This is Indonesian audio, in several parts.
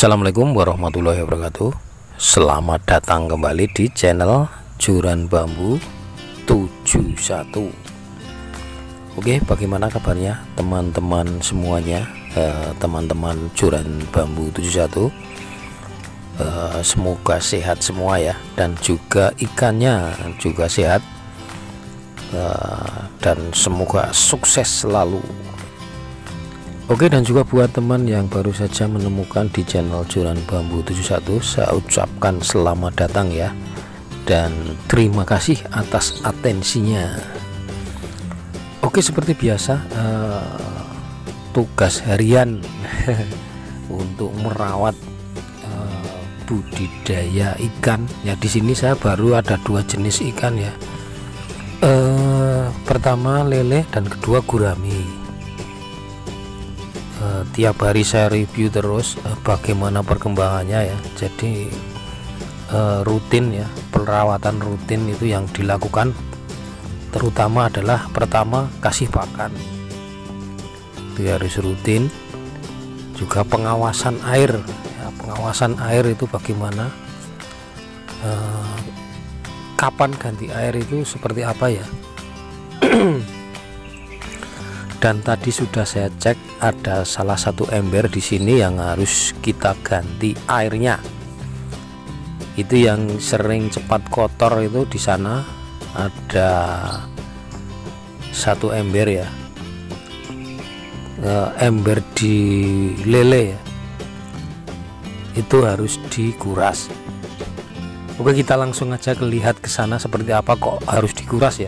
Assalamualaikum warahmatullahi wabarakatuh. Selamat datang kembali di channel Joran Bambu 71. Oke, bagaimana kabarnya teman-teman semuanya, teman-teman Joran Bambu 71? Semoga sehat semua ya, dan juga ikannya juga sehat, dan semoga sukses selalu. Oke, dan juga buat teman yang baru saja menemukan di channel Joran Bambu 71, saya ucapkan selamat datang ya, dan terima kasih atas atensinya. Oke, seperti biasa, tugas harian untuk merawat budidaya ikan ya. Di sini saya baru ada dua jenis ikan ya, pertama lele dan kedua gurami. Tiap hari saya review terus bagaimana perkembangannya ya. Jadi rutin ya, perawatan rutin itu yang dilakukan, terutama adalah pertama kasih pakan itu harus rutin, juga pengawasan air ya. Pengawasan air itu bagaimana, kapan ganti air itu seperti apa ya. Dan tadi sudah saya cek, ada salah satu ember di sini yang harus kita ganti airnya. Itu yang sering cepat kotor itu, di sana ada satu ember ya, ember di lele ya, itu harus dikuras. Oke, kita langsung aja lihat ke sana seperti apa kok harus dikuras ya.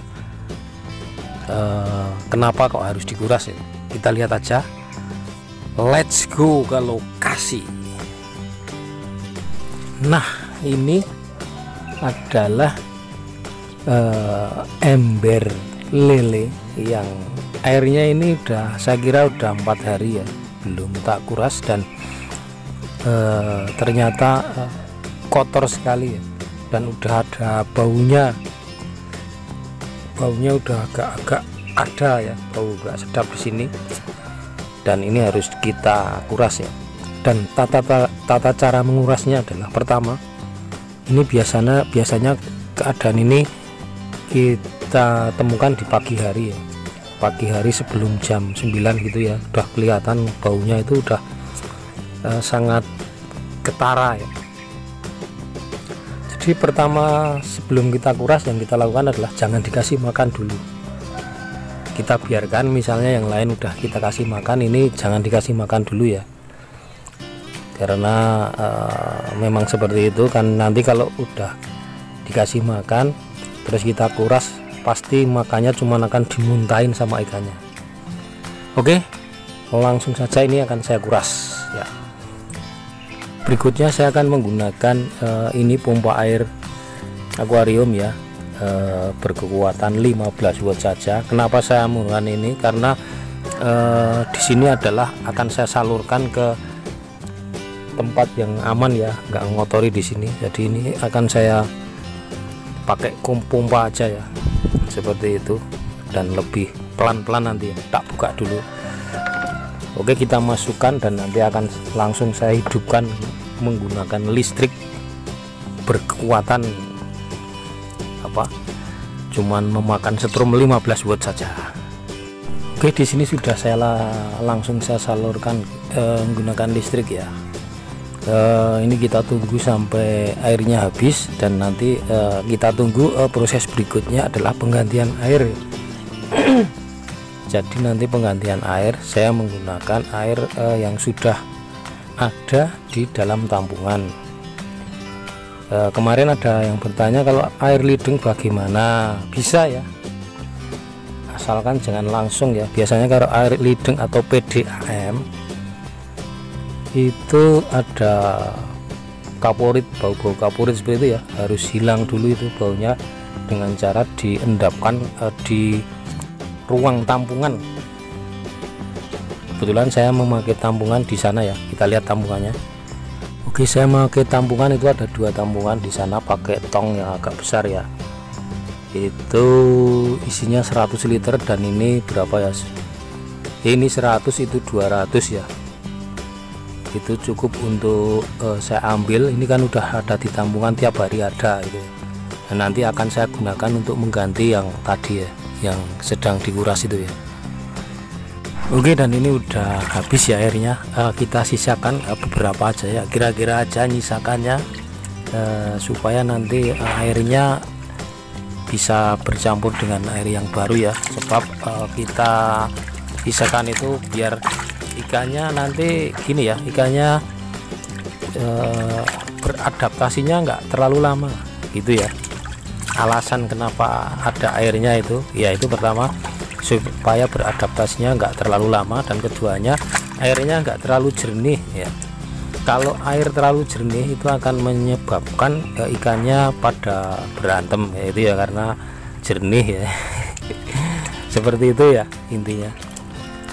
Kenapa kok harus dikuras ya, kita lihat aja. Let's go ke lokasi. Nah, ini adalah ember lele yang airnya ini udah, saya kira udah 4 hari ya belum tak kuras, dan ternyata kotor sekali ya, dan udah ada baunya udah agak-agak ada ya, bau gak sedap di sini, dan ini harus kita kuras ya. Dan tata cara mengurasnya adalah, pertama ini biasanya keadaan ini kita temukan di pagi hari ya, pagi hari sebelum jam 9 gitu ya, udah kelihatan baunya itu udah sangat ketara ya. Jadi pertama sebelum kita kuras, yang kita lakukan adalah jangan dikasih makan dulu. Kita biarkan, misalnya yang lain udah kita kasih makan, ini jangan dikasih makan dulu ya, karena memang seperti itu kan. Nanti kalau udah dikasih makan terus kita kuras, pasti makannya cuma akan dimuntahin sama ikannya. Oke, langsung saja ini akan saya kuras ya. Berikutnya saya akan menggunakan ini pompa air akuarium ya, berkekuatan 15 watt saja. Kenapa saya menggunakan ini? Karena di sini adalah akan saya salurkan ke tempat yang aman ya, nggak ngotori di sini. Jadi ini akan saya pakai pompa aja ya, seperti itu, dan lebih pelan-pelan nanti ya. Tak buka dulu. Oke, kita masukkan dan nanti akan langsung saya hidupkan menggunakan listrik berkekuatan cuman memakan setrum 15 watt saja. Oke, di sini sudah saya langsung saya salurkan menggunakan listrik ya. Ini kita tunggu sampai airnya habis, dan nanti kita tunggu proses berikutnya adalah penggantian air. Jadi nanti penggantian air saya menggunakan air yang sudah ada di dalam tampungan. Kemarin ada yang bertanya kalau air lidung bagaimana, bisa ya, asalkan jangan langsung ya. Biasanya kalau air lidung atau PDAM itu ada kaporit, bau-bau kaporit seperti itu ya, harus hilang dulu itu baunya dengan cara diendapkan di ruang tampungan. Kebetulan saya memakai tampungan di sana ya, kita lihat tampungannya. Oke, saya memakai tampungan itu ada 2 tampungan di sana, pakai tong yang agak besar ya. Itu isinya 100 liter, dan ini berapa ya? Ini 100, itu 200 ya. itu cukup untuk saya ambil. Ini kan udah ada di tampungan, tiap hari ada gitu. Dan nanti akan saya gunakan untuk mengganti yang tadi ya, yang sedang dikuras itu ya. Oke, dan ini udah habis ya airnya. Kita sisakan beberapa aja ya, kira-kira aja nyisakannya, supaya nanti airnya bisa bercampur dengan air yang baru ya. Sebab kita sisakan itu biar ikannya nanti gini ya, ikannya beradaptasinya nggak terlalu lama gitu ya. Alasan kenapa ada airnya itu ya, itu pertama supaya beradaptasinya nggak terlalu lama, dan keduanya airnya nggak terlalu jernih ya. Kalau air terlalu jernih itu akan menyebabkan ikannya pada berantem ya, itu ya karena jernih ya. Seperti itu ya intinya.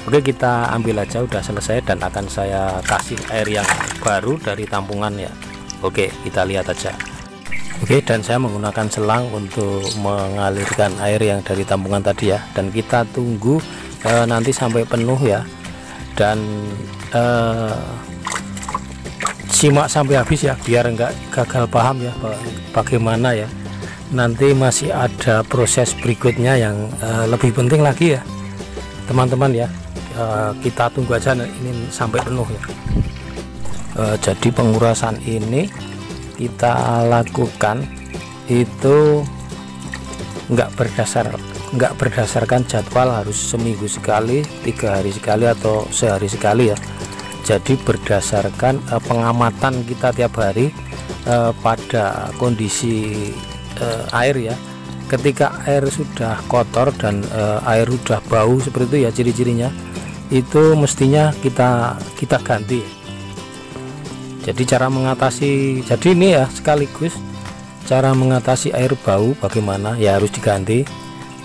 Oke, kita ambil aja, udah selesai, dan akan saya kasih air yang baru dari tampungan ya. Oke, kita lihat aja. Oke, dan saya menggunakan selang untuk mengalirkan air yang dari tampungan tadi ya, dan kita tunggu nanti sampai penuh ya. Dan simak sampai habis ya, biar enggak gagal paham ya bagaimana ya. Nanti masih ada proses berikutnya yang lebih penting lagi ya teman-teman ya. Kita tunggu aja ini sampai penuh ya. Jadi pengurasan ini kita lakukan itu nggak berdasarkan jadwal harus seminggu sekali, 3 hari sekali, atau sehari sekali ya. Jadi berdasarkan pengamatan kita tiap hari pada kondisi air ya. Ketika air sudah kotor dan air sudah bau seperti itu ya, ciri-cirinya itu mestinya kita ganti. Jadi cara mengatasi, jadi ini ya sekaligus cara mengatasi air bau bagaimana ya, harus diganti.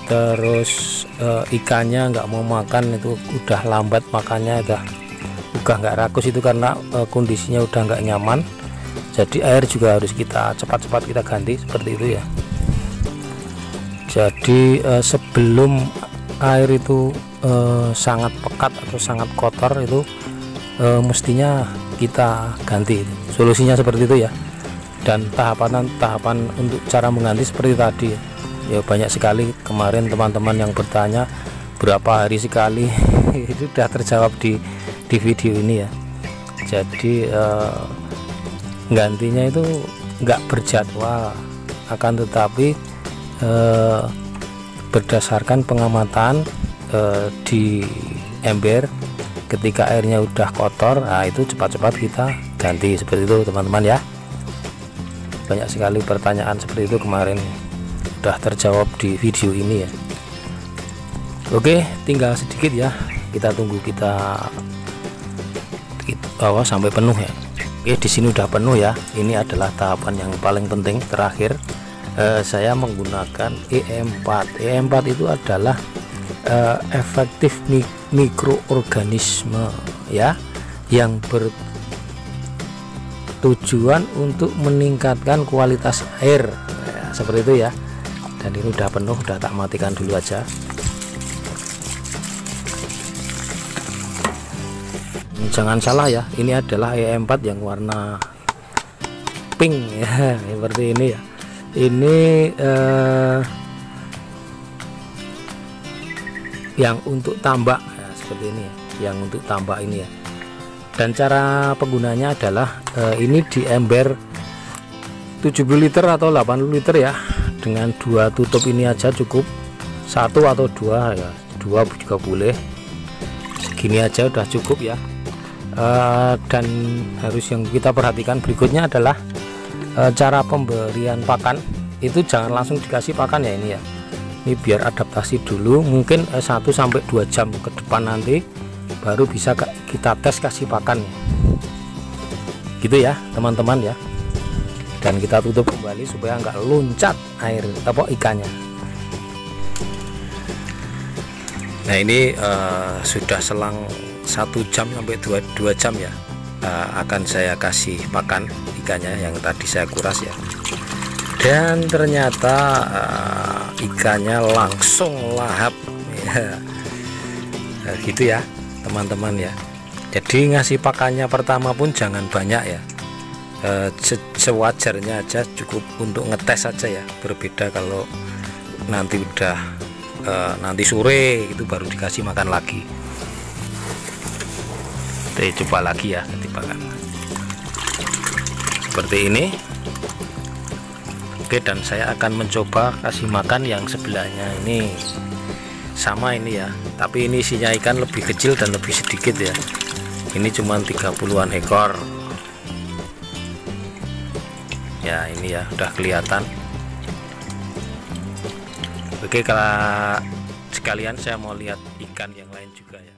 Terus ikannya nggak mau makan, itu udah lambat makannya, udah nggak rakus itu karena kondisinya udah nggak nyaman. Jadi air juga harus kita cepat-cepat kita ganti seperti itu ya. Jadi sebelum air itu sangat pekat atau sangat kotor itu mestinya kita ganti. Solusinya seperti itu ya. Dan tahapan untuk cara mengganti seperti tadi ya, banyak sekali kemarin teman-teman yang bertanya berapa hari sekali. Itu sudah terjawab di video ini ya. Jadi gantinya itu nggak berjadwal, akan tetapi berdasarkan pengamatan di ember. Ketika airnya udah kotor, nah itu cepat-cepat kita ganti seperti itu teman-teman ya. Banyak sekali pertanyaan seperti itu kemarin, udah terjawab di video ini ya. Oke, tinggal sedikit ya, kita tunggu, kita bawa sampai penuh ya. Oke, di sini udah penuh ya. Ini adalah tahapan yang paling penting terakhir. Saya menggunakan E4. E4 itu adalah efektif mikroorganisme ya, yang bertujuan untuk meningkatkan kualitas air ya, seperti itu ya. Dan ini udah penuh, udah tak matikan dulu aja. Jangan salah ya, ini adalah E4 yang warna pink ya, seperti ini ya. Ini yang untuk tambak ya, seperti ini ya, yang untuk tambak ini ya. Dan cara penggunanya adalah ini di ember 70 liter atau 80 liter ya, dengan 2 tutup ini aja cukup, 1 atau 2 ya, 2 juga boleh, segini aja udah cukup ya. Dan harus yang kita perhatikan berikutnya adalah cara pemberian pakan. Itu jangan langsung dikasih pakan ya, ini ya. Ini biar adaptasi dulu, mungkin 1 sampai 2 jam ke depan nanti baru bisa kita tes kasih pakan gitu ya teman-teman ya. Dan kita tutup kembali supaya nggak loncat air ikannya. Nah ini sudah selang 1 jam sampai 2 jam ya, akan saya kasih pakan ikannya yang tadi saya kuras ya. Dan ternyata ikannya langsung lahap ya. Gitu ya teman-teman ya. Jadi ngasih pakannya pertama pun jangan banyak ya, sewajarnya aja, cukup untuk ngetes saja ya. Berbeda kalau nanti udah nanti sore itu baru dikasih makan lagi. Kita coba lagi ya ketipakan seperti ini. Oke, dan saya akan mencoba kasih makan yang sebelahnya ini sama ini ya, tapi ini isinya ikan lebih kecil dan lebih sedikit ya. Ini cuma 30-an ekor ya. Ini ya udah kelihatan. Oke, kalau sekalian saya mau lihat ikan yang lain juga ya.